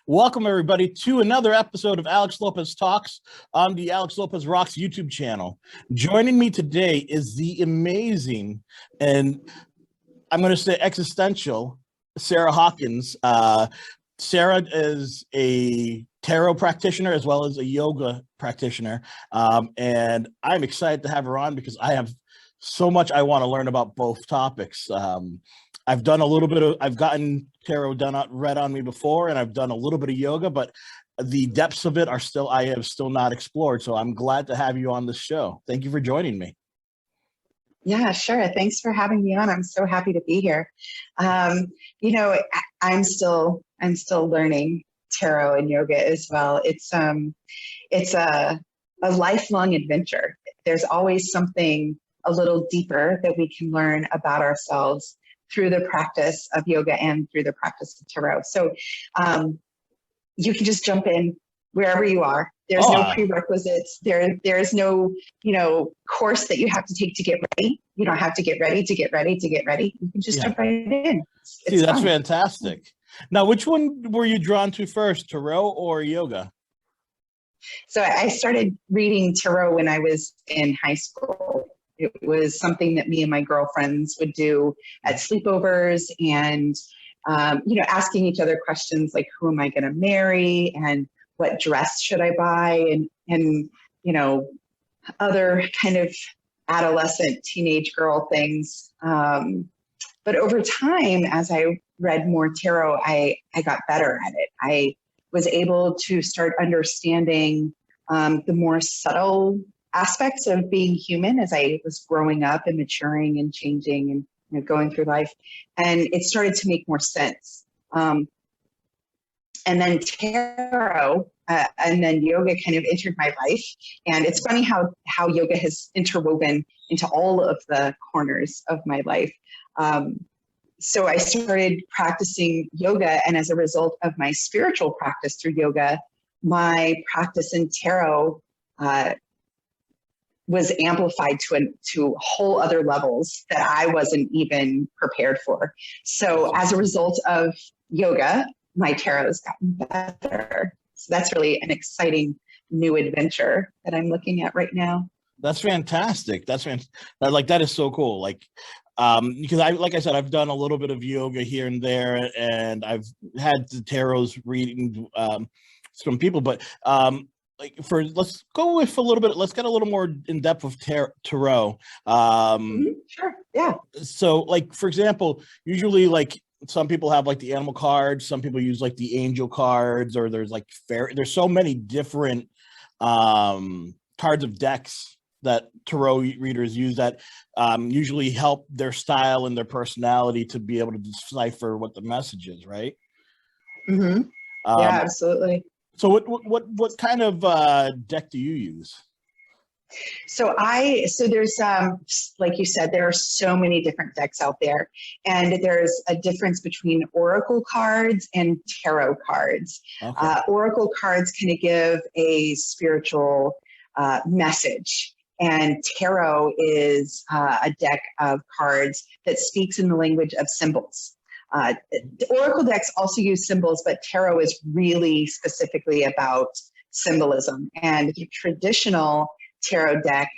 Welcome, everybody, to another episode of Alex Lopez Talks on the Alex Lopez Rocks YouTube channel. Joining me today is the amazing, and I'm going to say existential, Cera Hawkins. Cera is a tarot practitioner as well as a yoga practitioner, and I'm excited to have her on because I have so much I want to learn about both topics. I've done a little bit of, I've gotten tarot read on me before, and I've done a little bit of yoga, but the depths of it are still, I have still not explored. So I'm glad to have you on the show. Thank you for joining me. Yeah, sure. Thanks for having me on. I'm so happy to be here. I'm still learning tarot and yoga as well. It's a lifelong adventure. There's always something a little deeper that we can learn about ourselves through the practice of yoga and through the practice of tarot. So you can just jump in wherever you are. There's no prerequisites. There's no, course that you have to take to get ready. You don't have to get ready to get ready to get ready. You can just jump right in. See, that's fantastic. Now, which one were you drawn to first, tarot or yoga? So I started reading tarot when I was in high school. It was something that me and my girlfriends would do at sleepovers and, asking each other questions like, who am I going to marry? And what dress should I buy? And other kind of adolescent teenage girl things. But over time, as I read more tarot, I got better at it. I was able to start understanding the more subtle aspects of being human as I was growing up and maturing and changing and going through life. And it started to make more sense. And then tarot and then yoga kind of entered my life. And it's funny how yoga has interwoven into all of the corners of my life. So I started practicing yoga, and as a result of my spiritual practice through yoga, my practice in tarot was amplified to whole other levels that I wasn't even prepared for. So as a result of yoga, my tarot has gotten better. So that's really an exciting new adventure that I'm looking at right now. That's fantastic. That is so cool. Because like I said, I've done a little bit of yoga here and there, and I've had the tarot's reading from people, but let's go with a little bit. Let's get a little more in depth of tarot. Sure. Yeah. So, for example, usually some people have the animal cards. Some people use the angel cards, or there's there's so many different cards of decks that tarot readers use that usually help their style and their personality to be able to decipher what the message is, right? Mm-hmm. Yeah, absolutely. So what kind of deck do you use? So there's, like you said, there are so many different decks out there, and there's a difference between oracle cards and tarot cards. Okay. Oracle cards kind of give a spiritual message, and tarot is a deck of cards that speaks in the language of symbols. The oracle decks also use symbols, but tarot is really specifically about symbolism. And the traditional tarot deck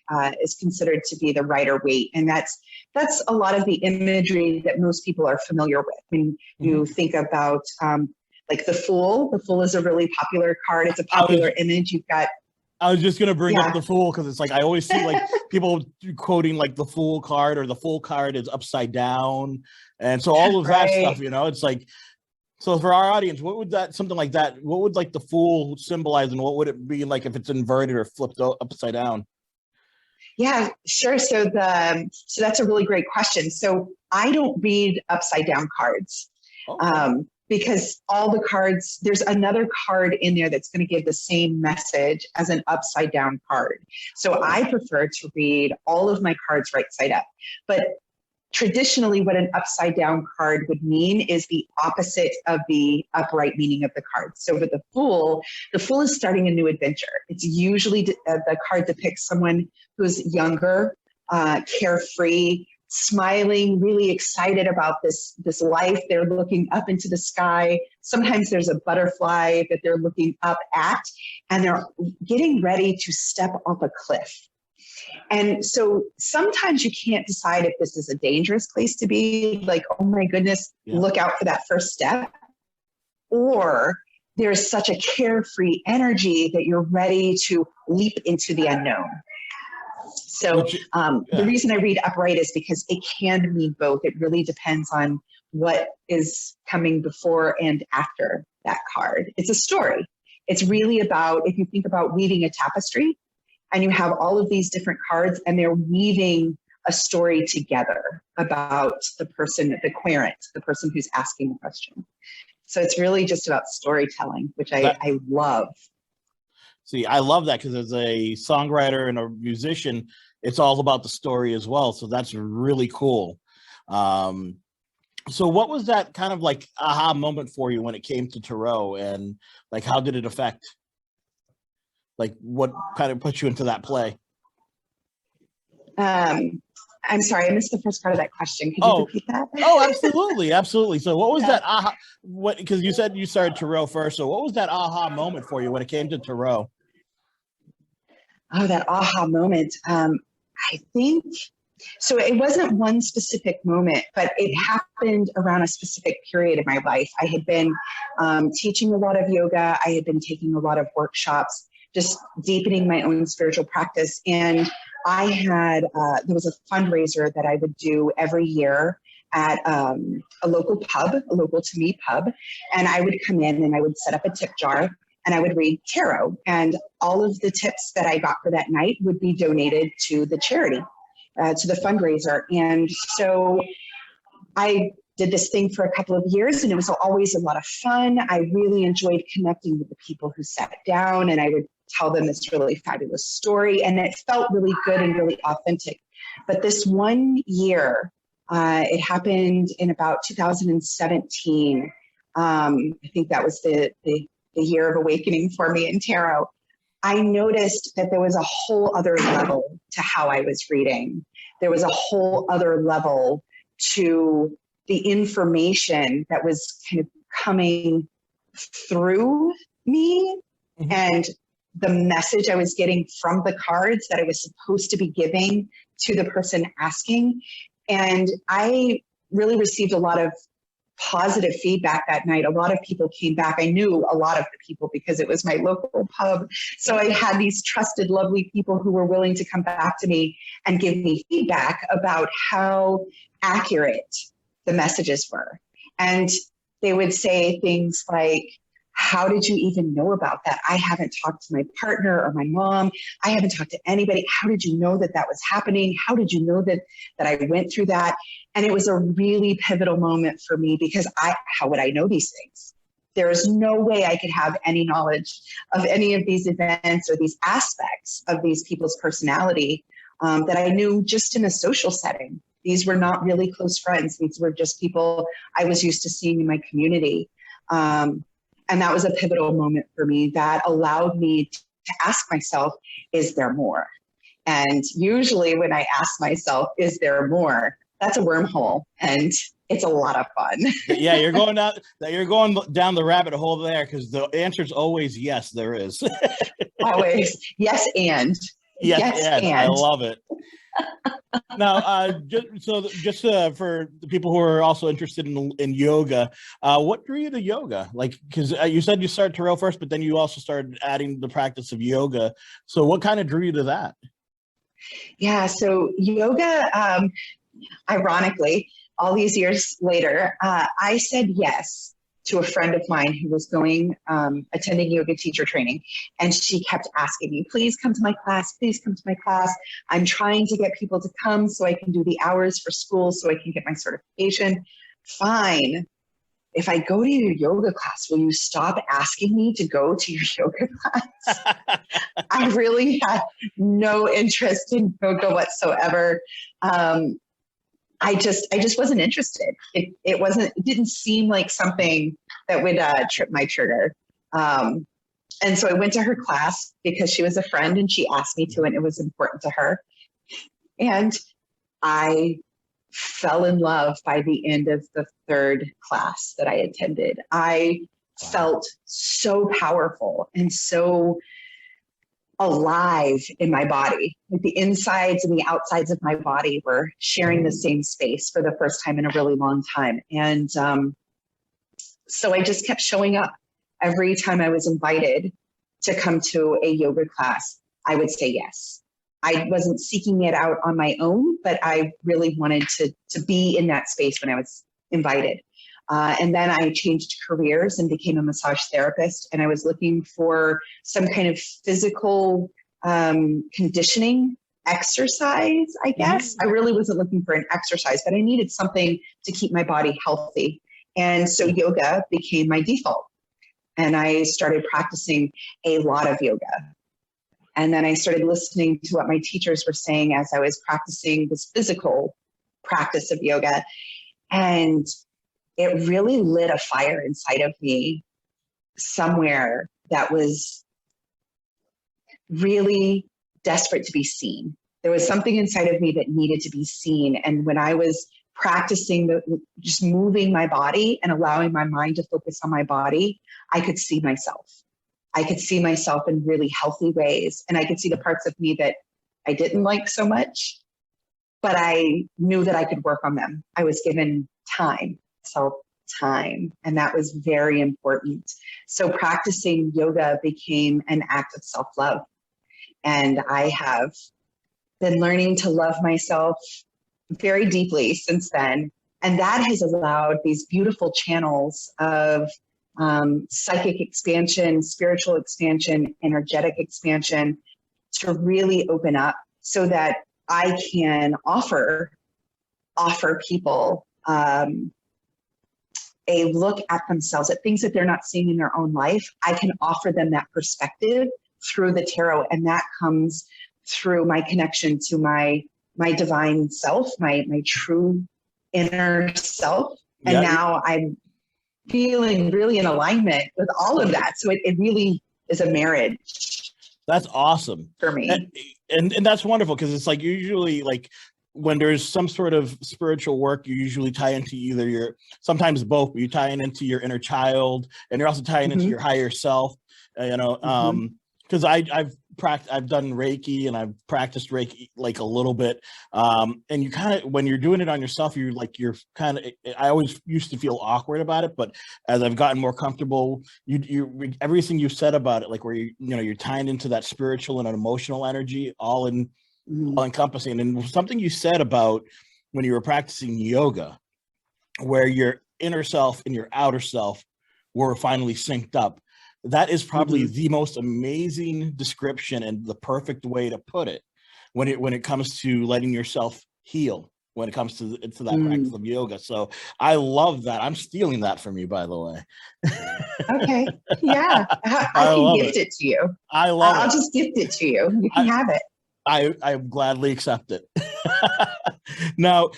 is considered to be the Rider-Waite, and that's a lot of the imagery that most people are familiar with. When you think about the Fool. The Fool is a really popular card. It's a popular image. You've got. I was just gonna bring up the Fool because it's I always see people quoting the Fool card, or the Fool card is upside down, and so all of that stuff. It's so for our audience, what would something like that? What would the Fool symbolize, and what would it be if it's inverted or flipped upside down? Yeah, sure. So that's a really great question. So I don't read upside down cards. Okay. Because all the cards, there's another card in there that's going to give the same message as an upside down card. So I prefer to read all of my cards right side up. But traditionally, what an upside down card would mean is the opposite of the upright meaning of the card. So with the Fool is starting a new adventure. It's usually the card depicts someone who's younger, carefree, smiling, really excited about this life. They're looking up into the sky. Sometimes there's a butterfly that they're looking up at, and they're getting ready to step off a cliff. And so sometimes you can't decide if this is a dangerous place to be, like, oh my goodness, look out for that first step. Or there's such a carefree energy that you're ready to leap into the unknown. So the reason I read upright is because it can mean both. It really depends on what is coming before and after that card. It's a story. It's really about, if you think about weaving a tapestry, and you have all of these different cards and they're weaving a story together about the person, the querent, the person who's asking the question. So it's really just about storytelling, which I love. See, I love that, because as a songwriter and a musician, it's all about the story as well. So that's really cool. So what was that kind of like aha moment for you when it came to tarot, and like how did it affect? Like what kind of put you into that play? I'm sorry, I missed the first part of that question. Could you repeat that? Oh, absolutely, absolutely. So what was that aha? What, because you said you started tarot first. So what was that aha moment for you when it came to tarot? Oh, that aha moment. I think so. It wasn't one specific moment, but it happened around a specific period in my life. I had been teaching a lot of yoga. I had been taking a lot of workshops, just deepening my own spiritual practice. And I had, there was a fundraiser that I would do every year at a local pub, a local to me pub. And I would come in and I would set up a tip jar and I would read tarot. And all of the tips that I got for that night would be donated to the charity, to the fundraiser. And so I did this thing for a couple of years, and it was always a lot of fun. I really enjoyed connecting with the people who sat down, and I would tell them this really fabulous story, and it felt really good and really authentic. But this one year, it happened in about 2017. I think that was the year of awakening for me in tarot. I noticed that there was a whole other level to how I was reading. There was a whole other level to the information that was kind of coming through me, and the message I was getting from the cards that I was supposed to be giving to the person asking. And I really received a lot of positive feedback that night. A lot of people came back. I knew a lot of the people because it was my local pub. So I had these trusted, lovely people who were willing to come back to me and give me feedback about how accurate the messages were. And they would say things like, how did you even know about that? I haven't talked to my partner or my mom. I haven't talked to anybody. How did you know that that was happening? How did you know that I went through that? And it was a really pivotal moment for me, because how would I know these things? There is no way I could have any knowledge of any of these events or these aspects of these people's personality that I knew just in a social setting. These were not really close friends. These were just people I was used to seeing in my community. And that was a pivotal moment for me that allowed me to ask myself, is there more? And usually when I ask myself, is there more? That's a wormhole, and it's a lot of fun. Yeah, you're going down the rabbit hole there, because the answer is always yes, there is. Always. Yes, and. Yes, and. I love it. Now, just for the people who are also interested in yoga, what drew you to yoga? Like, because you said you started tarot first, but then you also started adding the practice of yoga. So what kind of drew you to that? Yeah, so yoga, ironically, all these years later, I said yes to a friend of mine who was attending yoga teacher training. And she kept asking me, please come to my class, please come to my class. I'm trying to get people to come so I can do the hours for school so I can get my certification. Fine. If I go to your yoga class, will you stop asking me to go to your yoga class? I really had no interest in yoga whatsoever. I just wasn't interested. It didn't seem like something that would trip my trigger. And so I went to her class because she was a friend and she asked me to, and it was important to her. And I fell in love by the end of the third class that I attended. I felt so powerful and so alive in my body. Like the insides and the outsides of my body were sharing the same space for the first time in a really long time. And so I just kept showing up. Every time I was invited to come to a yoga class, I would say yes. I wasn't seeking it out on my own, but I really wanted to be in that space when I was invited. And then I changed careers and became a massage therapist. And I was looking for some kind of physical conditioning exercise, I guess. I really wasn't looking for an exercise, but I needed something to keep my body healthy. And so yoga became my default. And I started practicing a lot of yoga. And then I started listening to what my teachers were saying as I was practicing this physical practice of yoga. And it really lit a fire inside of me somewhere that was really desperate to be seen. There was something inside of me that needed to be seen. And when I was practicing just moving my body and allowing my mind to focus on my body, I could see myself. I could see myself in really healthy ways. And I could see the parts of me that I didn't like so much, but I knew that I could work on them. I was given time, self-time, and that was very important. So practicing yoga became an act of self-love. And I have been learning to love myself very deeply since then. And that has allowed these beautiful channels of psychic expansion, spiritual expansion, energetic expansion to really open up so that I can offer people a look at themselves, at things that they're not seeing in their own life. I can offer them that perspective through the tarot. And that comes through my connection to my divine self, my true inner self. And now I'm feeling really in alignment with all of that. So it really is a marriage. That's awesome for me. And that's wonderful, because it's like usually like when there's some sort of spiritual work, you usually tie into either sometimes both, but you tie into your inner child, and you're also tying into your higher self, because I've done Reiki and I've practiced Reiki like a little bit. And you kind of, when you're doing it on yourself, I always used to feel awkward about it, but as I've gotten more comfortable, everything you said about it, like where you're tying into that spiritual and an emotional energy, all encompassing. And something you said about when you were practicing yoga, where your inner self and your outer self were finally synced up. That is probably the most amazing description and the perfect way to put it when it comes to letting yourself heal, when it comes to that practice of yoga. So I love that. I'm stealing that from you, by the way. Okay. Yeah. I can gift it to you. I love it. I'll just gift it to you. You can have it. I gladly accept it. Now,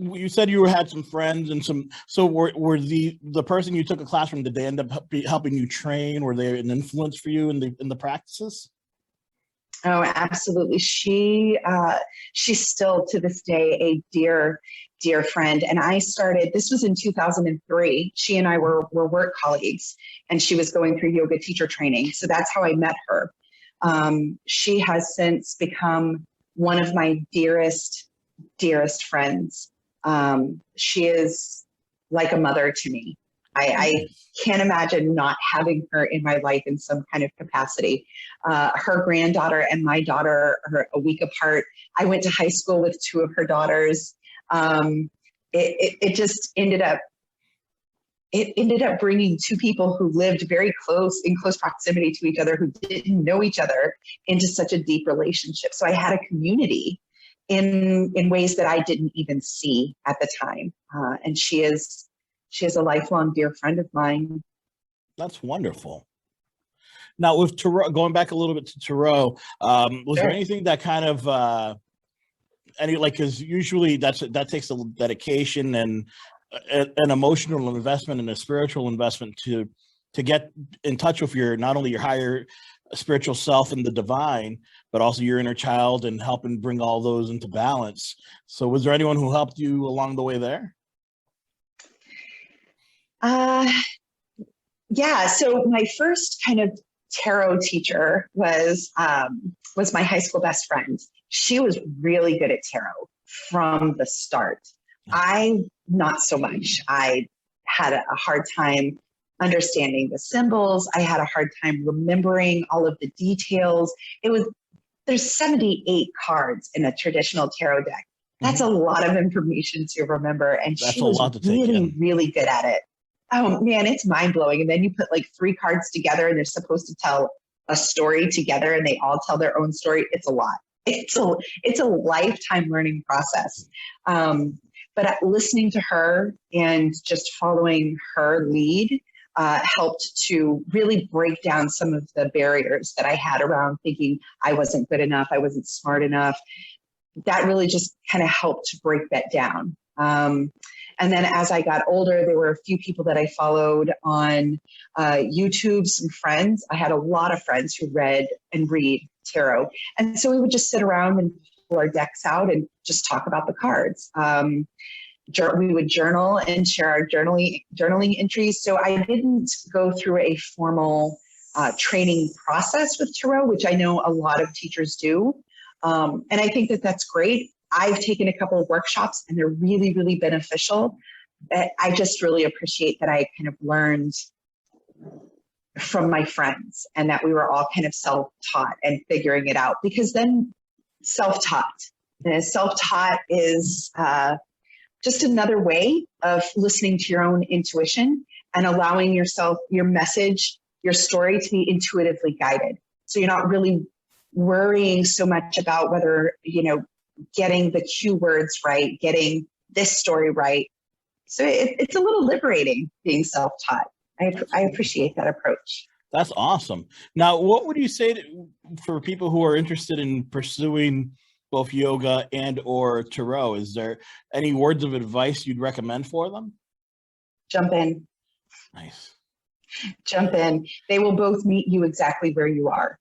you said you had some friends and so were the person you took a class from, did they end up helping you train? Were they an influence for you in the practices? Oh, absolutely. She's still to this day a dear friend. And this was in 2003. She and I were work colleagues, and she was going through yoga teacher training. So that's how I met her. She has since become one of my dearest friends. She is like a mother to me. I can't imagine not having her in my life in some kind of capacity. Her granddaughter and my daughter are a week apart. I went to high school with two of her daughters. It just ended up bringing two people who lived very in close proximity to each other, who didn't know each other, into such a deep relationship. So I had a community in ways that I didn't even see at the time. And she is a lifelong dear friend of mine. That's wonderful. Now with Tarot, going back a little bit to Tarot, was there anything that kind of, because usually that takes a dedication and an emotional investment and a spiritual investment to to get in touch with your, not only your higher spiritual self and the divine, but also your inner child, and helping bring all those into balance. So was there anyone who helped you along the way there? Yeah. So my first kind of tarot teacher was my high school best friend. She was really good at tarot from the start. I, not so much. I had a hard time understanding the symbols. I had a hard time remembering all of the details. There's 78 cards in a traditional tarot deck. That's a lot of information to remember. And That's she a was lot to take really, in. really good at it. Oh man, it's mind blowing. And then you put like 3 cards together and they're supposed to tell a story together, and they all tell their own story. It's a lot. It's a lifetime learning process. But listening to her and just following her lead helped to really break down some of the barriers that I had around thinking I wasn't good enough, I wasn't smart enough. That really just kind of helped to break that down. And then as I got older, there were a few people that I followed on YouTube, some friends. I had a lot of friends who read and read tarot. And so we would just sit around and pull our decks out and just talk about the cards. We would journal and share our journaling entries. So I didn't go through a formal training process with tarot, which I know a lot of teachers do. And I think that that's great. I've taken a couple of workshops and they're really, really beneficial. I just really appreciate that I kind of learned from my friends and that we were all kind of self-taught and figuring it out, because then self-taught is just another way of listening to your own intuition and allowing yourself, your message, your story to be intuitively guided. So you're not really worrying so much about whether, getting the cue words right, getting this story right. So it's a little liberating being self-taught. I appreciate that approach. That's awesome. Now, what would you say for people who are interested in pursuing both yoga and or tarot? Is there any words of advice you'd recommend for them? Jump in. Nice. Jump in. They will both meet you exactly where you are.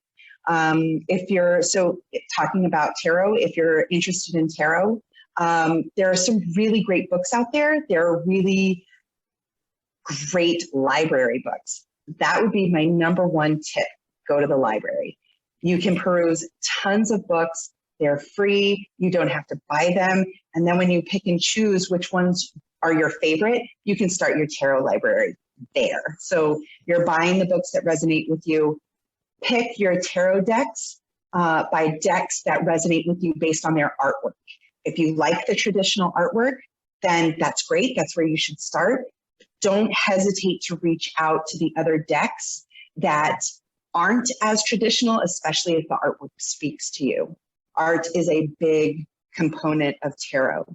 Talking about tarot, if you're interested in tarot, there are some really great books out there. There are really great library books. That would be my number one tip. Go to the library. You can peruse tons of books. They're free. You don't have to buy them. And then when you pick and choose which ones are your favorite, you can start your tarot library there. So you're buying the books that resonate with you. Pick your tarot decks by decks that resonate with you based on their artwork. If you like the traditional artwork, then that's great. That's where you should start. Don't hesitate to reach out to the other decks that aren't as traditional, especially if the artwork speaks to you. Art is a big component of tarot.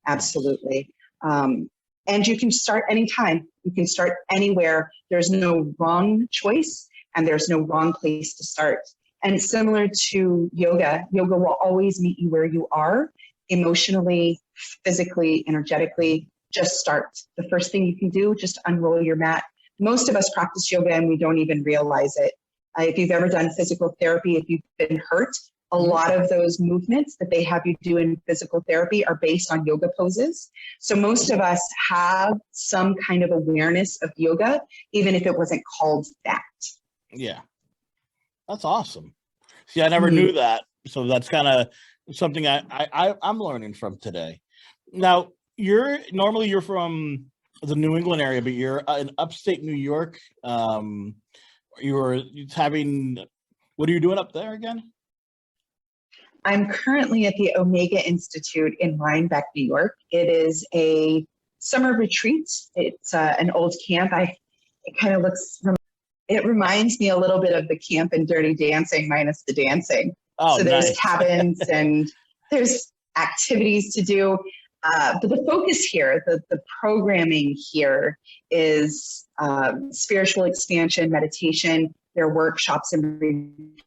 Absolutely. And you can start anytime. You can start anywhere. There's no wrong choice and there's no wrong place to start. And similar to yoga, yoga will always meet you where you are, emotionally, physically, energetically. Just start. The first thing you can do, just unroll your mat. Most of us practice yoga and we don't even realize it. If you've ever done physical therapy, if you've been hurt, a lot of those movements that they have you do in physical therapy are based on yoga poses. So most of us have some kind of awareness of yoga, even if it wasn't called that. Yeah, that's awesome. See, I never knew that. So that's kind of something I'm learning from today. Now, you're from the New England area, but you're in upstate New York. What are you doing up there again? I'm currently at the Omega Institute in Rhinebeck, New York. It is a summer retreat. It's an old camp. It reminds me a little bit of the camp in Dirty Dancing minus the dancing. Oh, so there's nice. cabins and there's activities to do. But the focus here, the programming here is spiritual expansion, meditation. There are workshops and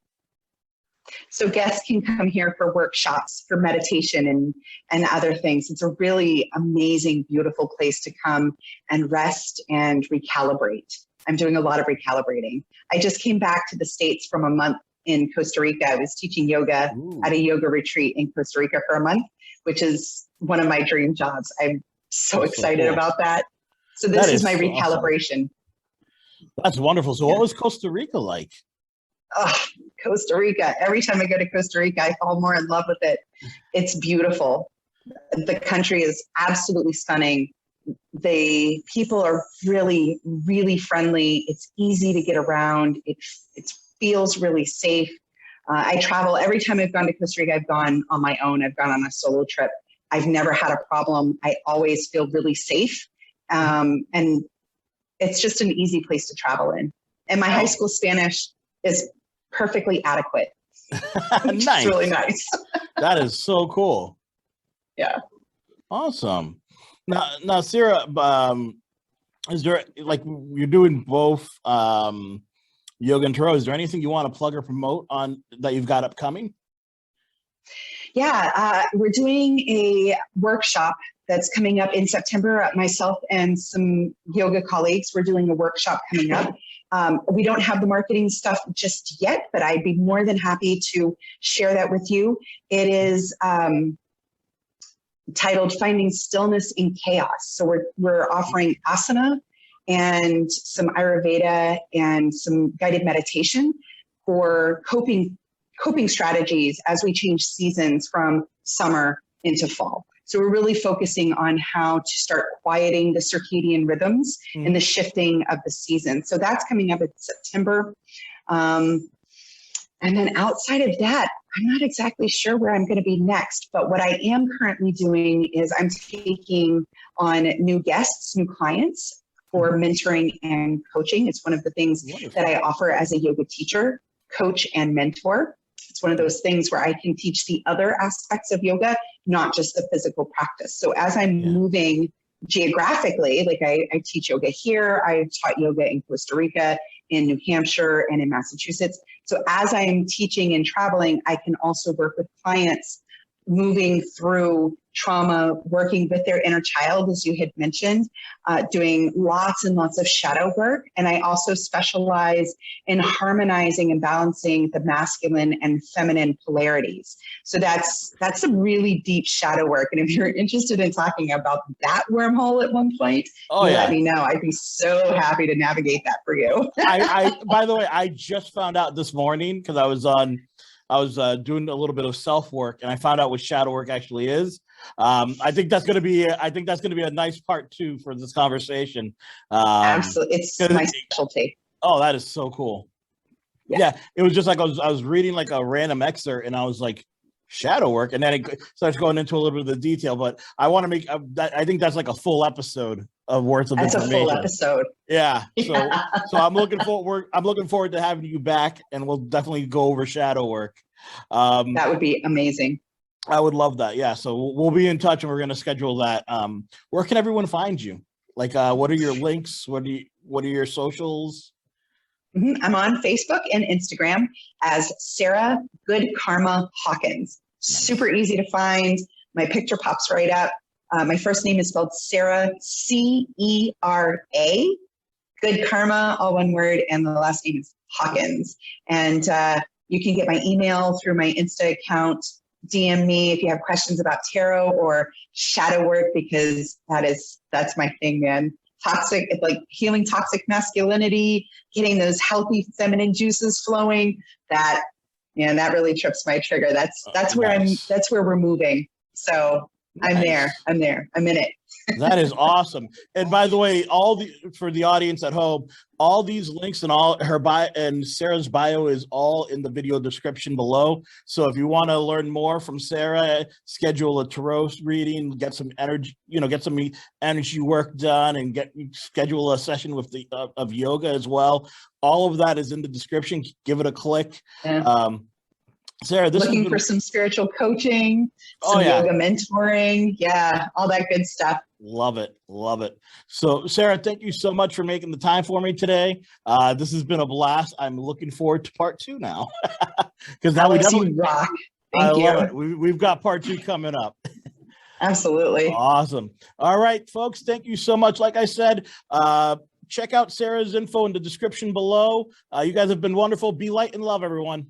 so guests can come here for workshops, for meditation and other things. It's a really amazing, beautiful place to come and rest and recalibrate. I'm doing a lot of recalibrating. I just came back to the States from a month in Costa Rica. I was teaching yoga at a yoga retreat in Costa Rica for a month, which is one of my dream jobs. I'm so excited about that. So this is my recalibration. Awesome. That's wonderful. So what was Costa Rica like? Oh, Costa Rica. Every time I go to Costa Rica, I fall more in love with it. It's beautiful. The country is absolutely stunning. The people are really, really friendly. It's easy to get around. It feels really safe. I travel. Every time I've gone to Costa Rica, I've gone on my own. I've gone on a solo trip. I've never had a problem. I always feel really safe. And it's just an easy place to travel in. And my high school Spanish is perfectly adequate. Nice. It's really nice. That is so cool. Yeah. Awesome. Now, Cera, is there, like, you're doing both yoga and tarot? Is there anything you want to plug or promote on that you've got upcoming? Yeah, we're doing a workshop that's coming up in September. Myself and some yoga colleagues, we're doing a workshop coming up. We don't have the marketing stuff just yet, but I'd be more than happy to share that with you. It is titled Finding Stillness in Chaos. So we're offering asana and some Ayurveda and some guided meditation for coping strategies as we change seasons from summer into fall. So we're really focusing on how to start quieting the circadian rhythms and the shifting of the season. So that's coming up in September. And then outside of that, I'm not exactly sure where I'm going to be next, but what I am currently doing is I'm taking on new guests, new clients for mentoring and coaching. It's one of the things that I offer as a yoga teacher, coach, and mentor. It's one of those things where I can teach the other aspects of yoga, not just the physical practice. So as I'm moving geographically, like I teach yoga here, I've taught yoga in Costa Rica, in New Hampshire, and in Massachusetts. So as I'm teaching and traveling, I can also work with clients moving through trauma, working with their inner child, as you had mentioned, doing lots and lots of shadow work. And I also specialize in harmonizing and balancing the masculine and feminine polarities. So that's some really deep shadow work. And if you're interested in talking about that wormhole at one point, let me know. I'd be so happy to navigate that for you. By the way, I just found out this morning because I was doing a little bit of self work, and I found out what shadow work actually is. I think that's going to be a nice part 2 for this conversation. Absolutely, it's my specialty. Oh, that is so cool. Yeah, it was just like I was reading like a random excerpt, and I was like, shadow work, and then it starts going into a little bit of the detail. But I want to make I think that's like a full episode of worth of information. That's a full episode. Yeah. So I'm looking forward to having you back, and we'll definitely go over shadow work. That would be amazing. I would love that. Yeah. So we'll be in touch, and we're going to schedule that. Where can everyone find you? Like, what are your links? What are your socials? I'm on Facebook and Instagram as Cera Good Karma Hawkins. Super easy to find. My picture pops right up. My first name is spelled Cera, Cera. Good Karma, all one word, and the last name is Hawkins. And you can get my email through my Insta account. DM me if you have questions about tarot or shadow work, because that's my thing, man. Toxic, like healing toxic masculinity, getting those healthy feminine juices flowing. That really trips my trigger. That's where we're moving. So I'm there. I'm in it. That is awesome. And by the way, for the audience at home, all these links and all her bio and Cera's bio is all in the video description below. So if you want to learn more from Cera, schedule a tarot reading, get some energy, get some energy work done, and schedule a session with of yoga as well. All of that is in the description. Give it a click. Yeah. Cera, looking for some spiritual coaching, some yoga mentoring, all that good stuff. Love it. So, Cera, thank you so much for making the time for me today. This has been a blast. I'm looking forward to part 2 now, because now we definitely rock. I love it. We've got part 2 coming up. Absolutely. Awesome. All right, folks. Thank you so much. Like I said, check out Sarah's info in the description below. You guys have been wonderful. Be light and love, everyone.